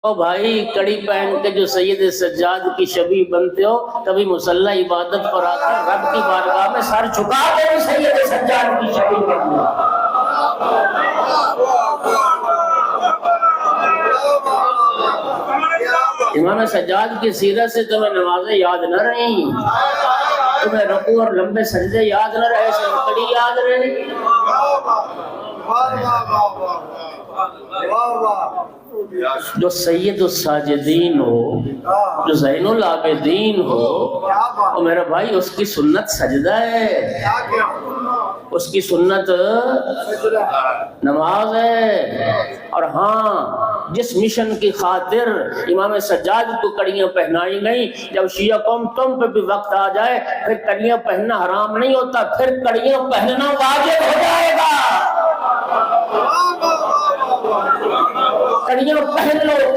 او بھائی کڑی پہن کے جو سید سجاد کی شبیہ بنتے ہو، کبھی مصلی عبادت پر آ کر رب کی بارگاہ میں سر جھکا کے بھی سید سجاد کی شبیہ بن لو۔ امام سجاد کی سیرت سے تمہیں نمازیں یاد نہ رہیں، تمہیں رکوع اور لمبے سجدے یاد نہ رہے، کڑی یاد رہے۔ جو سید الساجدین ہو، جو زین العابدین ہو، اور میرا بھائی اس کی سنت سجدہ ہے، اس کی سنت نماز ہے۔ اور ہاں، جس مشن کی خاطر امام سجاد کو کڑیاں پہنائی گئیں، جب شیعہ قوم تم پہ بھی وقت آ جائے پھر کڑیاں پہننا حرام نہیں ہوتا، پھر کڑیاں پہننا واجب ہو جائے گا۔ کڑیاں پہن لو۔